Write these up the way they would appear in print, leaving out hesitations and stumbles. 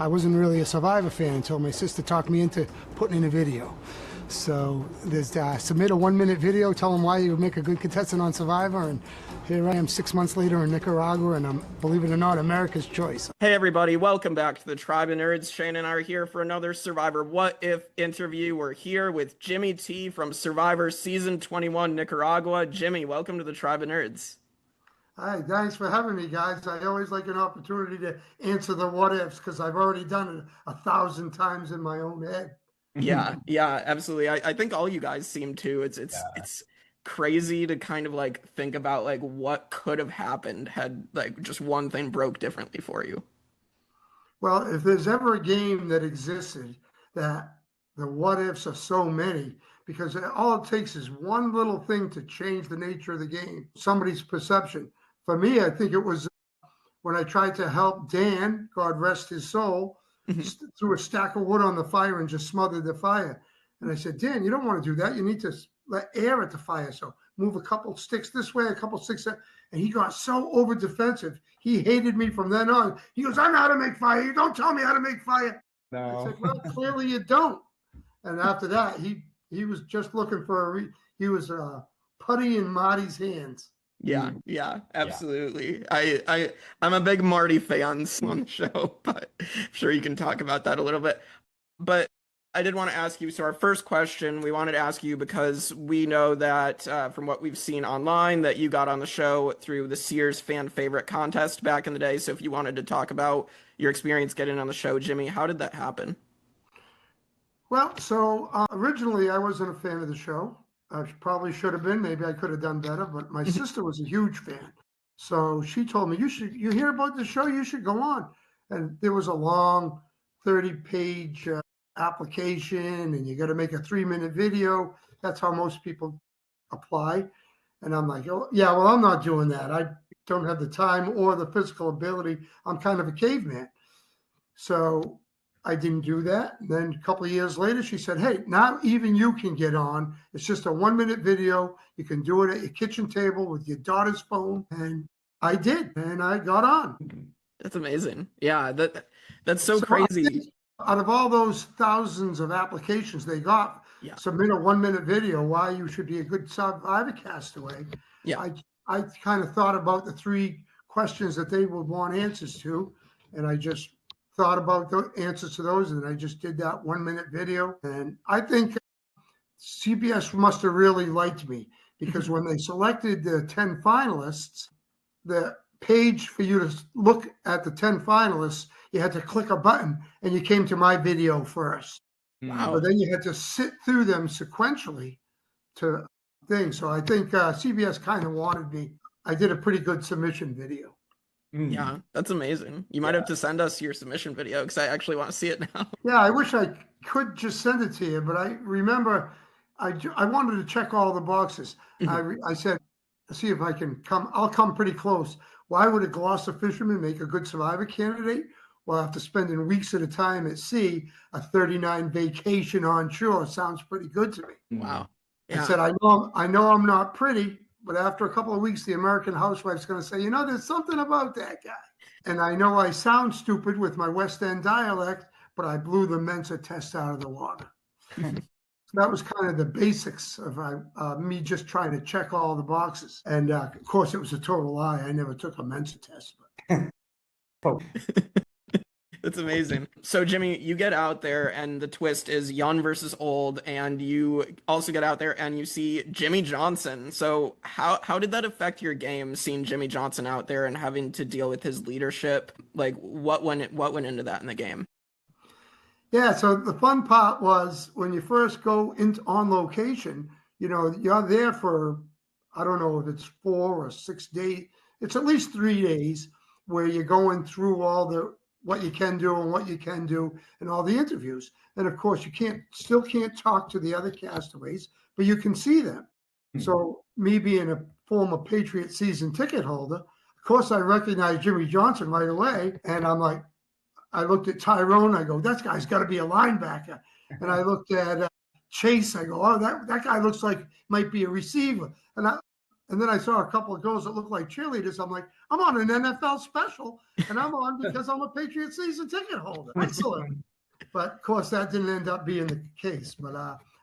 I wasn't really a Survivor fan until my sister talked me into putting in a video. So there's submit a 1-minute video, tell them why you would make a good contestant on Survivor, and here I am 6 months later in Nicaragua, and I'm, believe it or not, America's choice. Hey everybody, welcome back to the Tribe of Nerds. Shane and I are here for another Survivor What If interview. We're here with Jimmy T from Survivor Season 21 Nicaragua. Jimmy, welcome to the Tribe of Nerds. Hi, thanks for having me, guys. I always like an opportunity to answer the what ifs because I've already done it 1,000 times in my own head. Yeah, absolutely. I think all you guys seem to. It's crazy to kind of like think about like what could have happened had like just one thing broke differently for you. Well, if there's ever a game that existed that the what ifs are so many, because all it takes is one little thing to change the nature of the game, somebody's perception. For me, I think it was when I tried to help Dan, God rest his soul, threw a stack of wood on the fire and just smothered the fire. And I said, Dan, you don't want to do that. You need to let air at the fire. So move a couple sticks this way, a couple sticks that. And he got so over defensive. He hated me from then on. He goes, I know how to make fire. You don't tell me how to make fire. No. I said, well, clearly you don't. And after that, he was just looking for he was putty in Marty's hands. Yeah, absolutely. I'm a big Marty fan on the show, but I'm sure you can talk about that a little bit. But I did want to ask you, so our first question we wanted to ask you because we know that from what we've seen online that you got on the show through the Sears fan favorite contest back in the day. So if you wanted to talk about your experience getting on the show, Jimmy, how did that happen? Well, so originally I wasn't a fan of the show. I probably should have been. Maybe I could have done better, but my sister was a huge fan. So she told me, you hear about the show, you should go on. And there was a long 30-page application, and you got to make a 3-minute video. That's how most people apply. And I'm like, oh, yeah, well, I'm not doing that. I don't have the time or the physical ability. I'm kind of a caveman. So I didn't do that. And then a couple of years later, she said, hey, now even you can get on. It's just a 1-minute video. You can do it at your kitchen table with your daughter's phone. And I did, and I got on. That's amazing. Yeah, that's so crazy. Out of all those thousands of applications they got, submit a 1-minute video why you should be a good Survivor castaway. Yeah, I kind of thought about the 3 questions that they would want answers to, and I just thought about the answers to those, and I just did that 1-minute video. And I think CBS must have really liked me because when they selected the 10 finalists, the page for you to look at the 10 finalists, you had to click a button and you came to my video first. Wow. But then you had to sit through them sequentially to things. So I think CBS kind of wanted me. I did a pretty good submission video. Yeah, that's amazing. You might have to send us your submission video because I actually want to see it now. Yeah, I wish I could just send it to you, but I remember I wanted to check all the boxes. I said, see if I can come. I'll come pretty close. Why would a Gloucester fisherman make a good Survivor candidate? Well, after spending weeks at a time at sea, a 39 vacation on shore sounds pretty good to me. Wow. Yeah. I said, I know I'm not pretty, but after a couple of weeks, the American housewife's going to say, there's something about that guy. And I know I sound stupid with my West End dialect, but I blew the Mensa test out of the water. So that was kind of the basics of me just trying to check all the boxes. And of course, it was a total lie. I never took a Mensa test. But... That's amazing. So, Jimmy, you get out there, and the twist is young versus old, and you also get out there and you see Jimmy Johnson. So, how did that affect your game, seeing Jimmy Johnson out there and having to deal with his leadership? Like, what went into that in the game? Yeah, so the fun part was when you first go on location, you're there for, I don't know if it's 4 or 6 days. It's at least 3 days where you're going through all what you can do and what you can do and all the interviews. And of course, you still can't talk to the other castaways, but you can see them. Mm-hmm. So me being a former Patriot season ticket holder, of course, I recognized Jimmy Johnson right away. And I'm like, I looked at Tyrone. I go, that guy's got to be a linebacker. And I looked at Chase. I go, oh, that guy looks like might be a receiver. And And then I saw a couple of girls that looked like cheerleaders. I'm like, I'm on an NFL special, and I'm on because I'm a Patriot season ticket holder. Excellent. But of course, that didn't end up being the case. But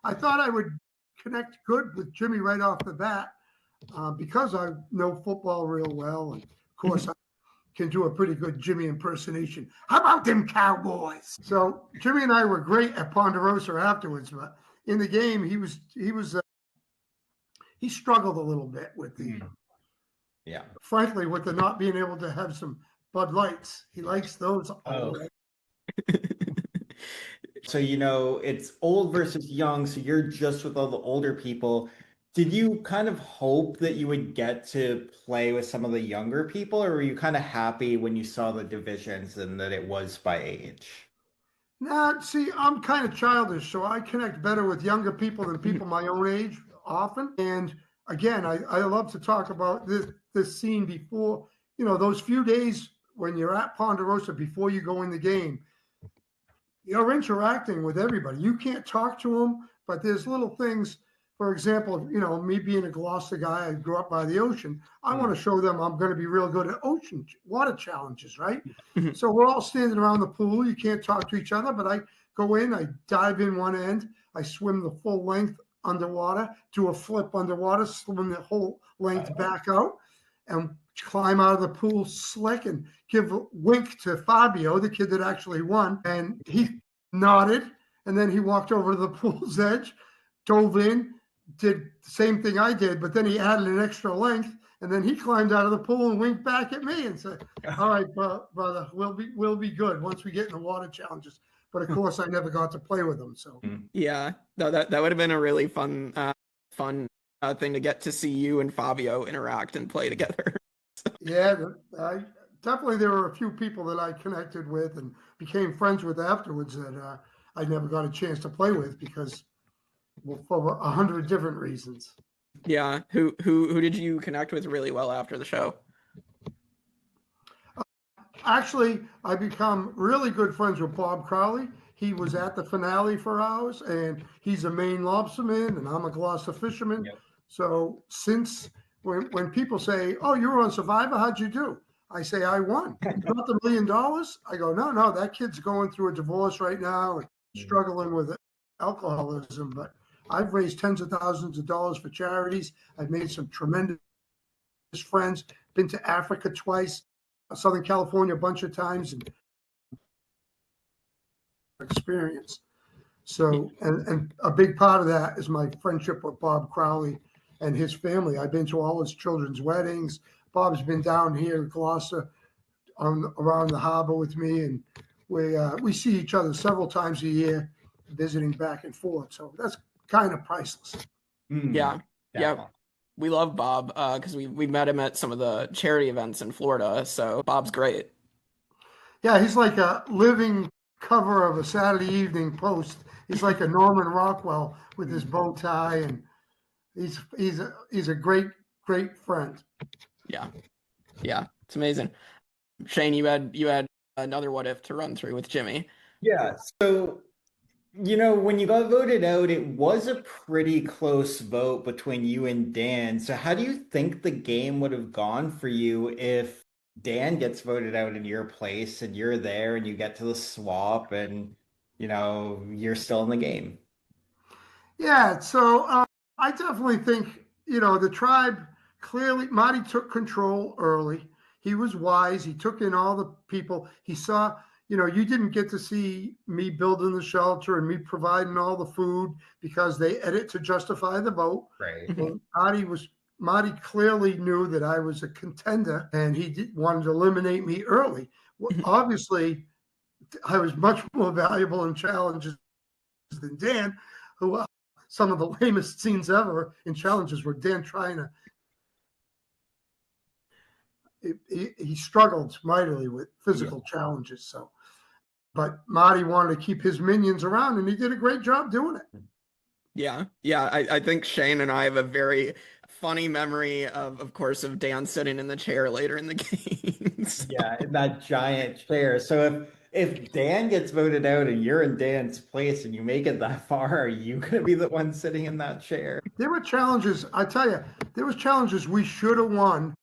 I thought I would connect good with Jimmy right off the bat because I know football real well. And of course, I can do a pretty good Jimmy impersonation. How about them Cowboys? So Jimmy and I were great at Ponderosa afterwards, but in the game, he struggled a little bit with the, frankly, with the not being able to have some Bud Lights. He likes those. So, it's old versus young. So you're just with all the older people. Did you kind of hope that you would get to play with some of the younger people, or were you kind of happy when you saw the divisions and that it was by age? Nah, see, I'm kind of childish, so I connect better with younger people than people my own age often. And again, I love to talk about this scene before, those few days when you're at Ponderosa before you go in the game. You're interacting with everybody. You can't talk to them, but there's little things. For example, me being a Gloucester guy, I grew up by the ocean. I want to show them I'm going to be real good at ocean water challenges, right? So we're all standing around the pool. You can't talk to each other, but I go in, I dive in one end, I swim the full length underwater, do a flip underwater, swim the whole length back out, and climb out of the pool slick and give a wink to Fabio, the kid that actually won. And he nodded, and then he walked over to the pool's edge, dove in, did the same thing I did, but then he added an extra length, and then he climbed out of the pool and winked back at me and said, "All right, brother, we'll be good once we get in the water challenges." But of course, I never got to play with them. So yeah, no, that would have been a really fun thing to get to see you and Fabio interact and play together. Yeah, definitely there were a few people that I connected with and became friends with afterwards that I never got a chance to play with because, well, for 100 different reasons. Yeah, who did you connect with really well after the show? Actually, I become really good friends with Bob Crowley. He was at the finale for ours, and he's a Maine lobsterman, and I'm a Gloucester fisherman. Yep. So since when people say, "Oh, you were on Survivor, how'd you do?" I say, "I won." "You got the $1 million?" I go, "No, that kid's going through a divorce right now and struggling with alcoholism, but I've raised tens of thousands of dollars for charities. I've made some tremendous friends, been to Africa twice, Southern California a bunch of times, and experience." So, and a big part of that is my friendship with Bob Crowley and his family. I've been to all his children's weddings. Bob's been down here in Gloucester around the harbor with me, and we see each other several times a year, visiting back and forth. So that's kind of priceless. Yeah, we love Bob because we met him at some of the charity events in Florida. So Bob's great. Yeah, he's like a living cover of a Saturday Evening Post. He's like a Norman Rockwell with his bow tie, and he's a great friend. Yeah, it's amazing. Shane, you had another what if to run through with Jimmy. Yeah. So, when you got voted out, it was a pretty close vote between you and Dan. So how do you think the game would have gone for you if Dan gets voted out in your place and you're there and you get to the swap and, you're still in the game? Yeah, so I definitely think, the tribe clearly, Marty took control early. He was wise. He took in all the people. He saw, you didn't get to see me building the shelter and me providing all the food because they edit to justify the vote. Right. And Marty clearly knew that I was a contender, and he wanted to eliminate me early. Well, obviously, I was much more valuable in challenges than Dan, who some of the lamest scenes ever in challenges were Dan trying to. He struggled mightily with physical challenges. So, but Marty wanted to keep his minions around, and he did a great job doing it. Yeah. I think Shane and I have a very funny memory of course, of Dan sitting in the chair later in the games. Yeah, in that giant chair. So if Dan gets voted out and you're in Dan's place and you make it that far, are you going to be the one sitting in that chair? There were challenges, I tell you, there was challenges we should have won.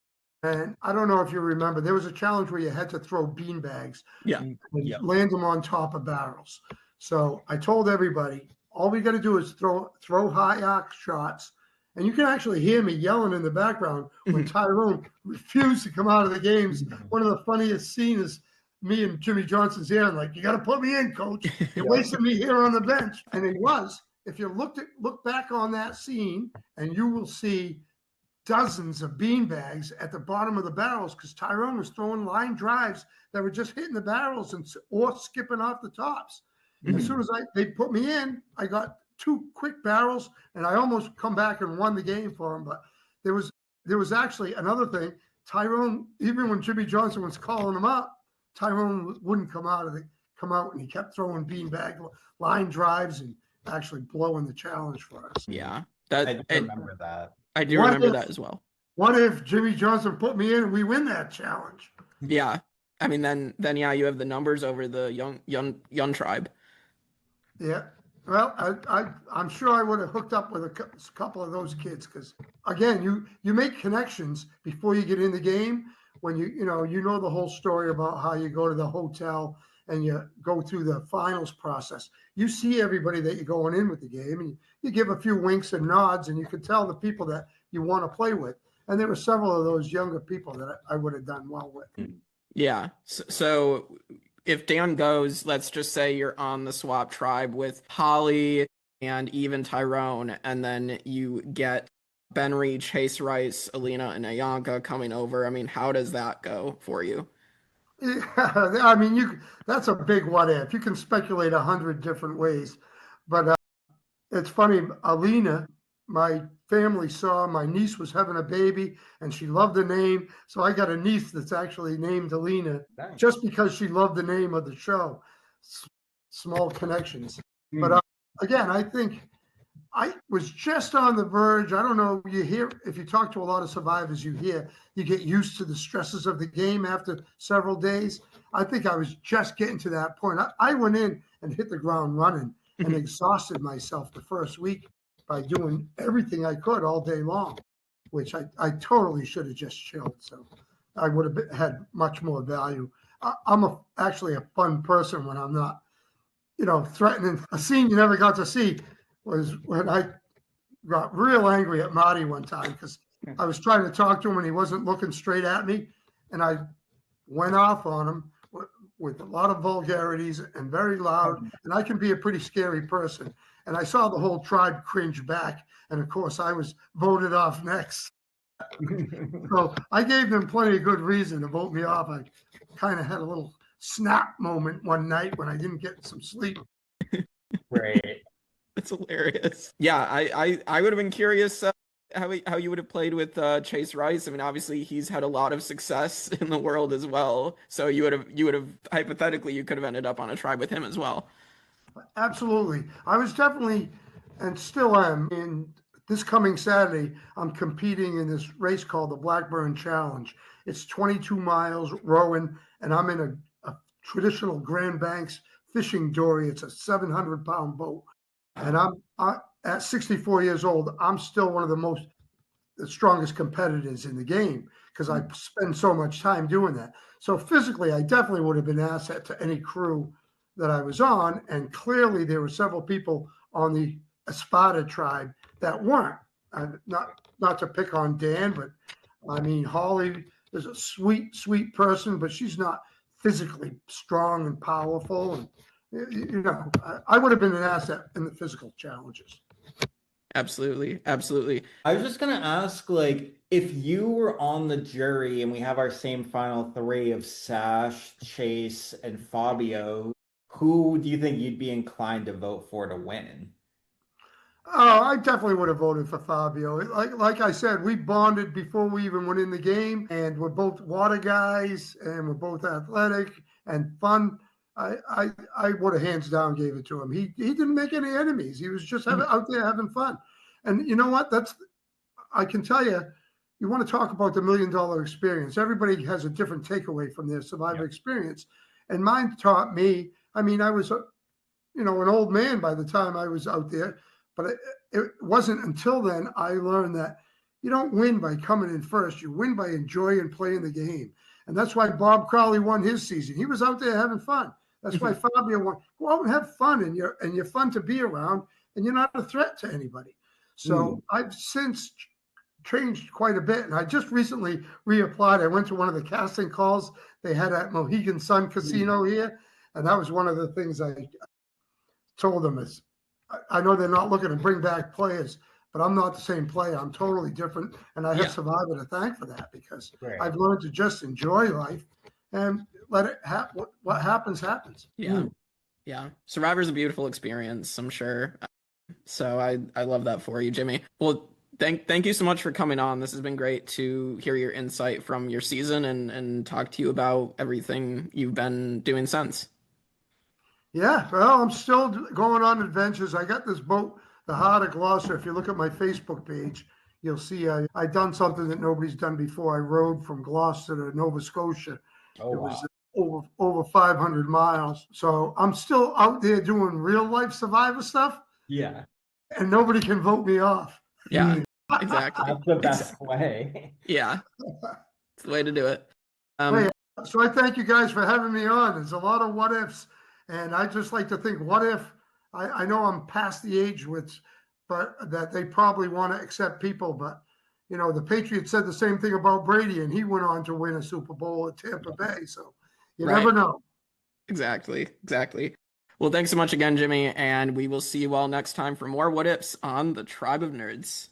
And I don't know if you remember, there was a challenge where you had to throw beanbags Yeah. and Yep. land them on top of barrels. So I told everybody, all we got to do is throw high arc shots. And you can actually hear me yelling in the background when Tyrone refused to come out of the games. One of the funniest scenes is me and Jimmy Johnson's here, and like, you got to put me in, coach. You're wasting me here on the bench. And he was. If you look back on that scene, and you will see dozens of beanbags at the bottom of the barrels because Tyrone was throwing line drives that were just hitting the barrels or skipping off the tops. As soon as they put me in, I got 2 quick barrels, and I almost come back and won the game for him. But there was actually another thing. Tyrone, even when Jimmy Johnson was calling him up, Tyrone wouldn't come out, and he kept throwing beanbag line drives and actually blowing the challenge for us. Yeah, I remember that. I do remember that as well. What if Jimmy Johnson put me in and we win that challenge? Yeah, I mean, then yeah, you have the numbers over the young tribe. Yeah. Well, I'm sure I would have hooked up with a couple of those kids because, again, you make connections before you get in the game. When you know the whole story about how you go to the hotel and you go through the finals process. You see everybody that you're going in with the game, and you give a few winks and nods, and you can tell the people that you want to play with. And there were several of those younger people that I would have done well with. Yeah. So if Dan goes, let's just say you're on the swap tribe with Holly and even Tyrone, and then you get Benry, Chase Rice, Alina, and Ayanka coming over. I mean, how does that go for you? Yeah, I mean, that's a big what if. You can speculate 100 different ways. But it's funny, Alina, my family saw my niece was having a baby and she loved the name. So I got a niece that's actually named Alina just because she loved the name of the show. Small connections. But again, I think I was just on the verge. I don't know. You hear, if you talk to a lot of survivors, you get used to the stresses of the game after several days. I think I was just getting to that point. I went in and hit the ground running and exhausted myself the first week by doing everything I could all day long, which I totally should have just chilled. So I would have had much more value. I'm actually a fun person when I'm not, threatening. A scene you never got to see was when I got real angry at Marty one time because I was trying to talk to him and he wasn't looking straight at me. And I went off on him with a lot of vulgarities and very loud. And I can be a pretty scary person. And I saw the whole tribe cringe back. And of course, I was voted off next. So I gave them plenty of good reason to vote me off. I kind of had a little snap moment one night when I didn't get some sleep. Right. That's hilarious. Yeah, I would have been curious how you would have played with Chase Rice. I mean, obviously he's had a lot of success in the world as well. So you would have hypothetically you could have ended up on a tribe with him as well. Absolutely. I was definitely and still am in this coming Saturday. I'm competing in this race called the Blackburn Challenge. It's 22 miles rowing, and I'm in a traditional Grand Banks fishing dory. It's a 700-pound boat. And I'm at 64 years old. I'm still one of the strongest competitors in the game because I spend so much time doing that. So physically, I definitely would have been an asset to any crew that I was on. And clearly, there were several people on the Espada tribe that weren't. Not to pick on Dan, but I mean, Holly is a sweet, sweet person, but she's not physically strong and powerful. And I would have been an asset in the physical challenges. Absolutely. Absolutely. I was just going to ask, if you were on the jury and we have our same final three of Sash, Chase, and Fabio, who do you think you'd be inclined to vote for to win? Oh, I definitely would have voted for Fabio. Like I said, we bonded before we even went in the game, and we're both water guys, and we're both athletic and fun. I would have hands down gave it to him. He didn't make any enemies. He was just out there having fun. And you know what? I can tell you, you want to talk about the $1 million experience. Everybody has a different takeaway from their survivor experience. And mine taught me, I mean, I was, an old man by the time I was out there, but it wasn't until then I learned that you don't win by coming in first. You win by enjoying playing the game. And that's why Bob Crowley won his season. He was out there having fun. That's why Fabio won. Go out and have fun, and you're fun to be around, and you're not a threat to anybody. So I've since changed quite a bit, and I just recently reapplied. I went to one of the casting calls they had at Mohegan Sun Casino here, and that was one of the things I told them is, I know they're not looking to bring back players, but I'm not the same player. I'm totally different, and I have Survivor to thank for that, because I've learned to just enjoy life and let it happen. What happens, happens. Yeah. Survivor's a beautiful experience, I'm sure. So I love that for you, Jimmy. Well, thank you so much for coming on. This has been great to hear your insight from your season and talk to you about everything you've been doing since. Yeah, well, I'm still going on adventures. I got this boat, the Heart of Gloucester. If you look at my Facebook page, you'll see I done something that nobody's done before. I rode from Gloucester to Nova Scotia. It was over 500 miles. So I'm still out there doing real life Survivor stuff. Yeah. And nobody can vote me off. Yeah, exactly. That's the best way. Yeah, it's the way to do it. So I thank you guys for having me on. There's a lot of what ifs. And I just like to think, what if, I know I'm past the age but that they probably want to accept people. But, the Patriots said the same thing about Brady, and he went on to win a Super Bowl at Tampa Bay. So you never know. Exactly. Well, thanks so much again, Jimmy. And we will see you all next time for more What Ifs on the Tribe of Nerds.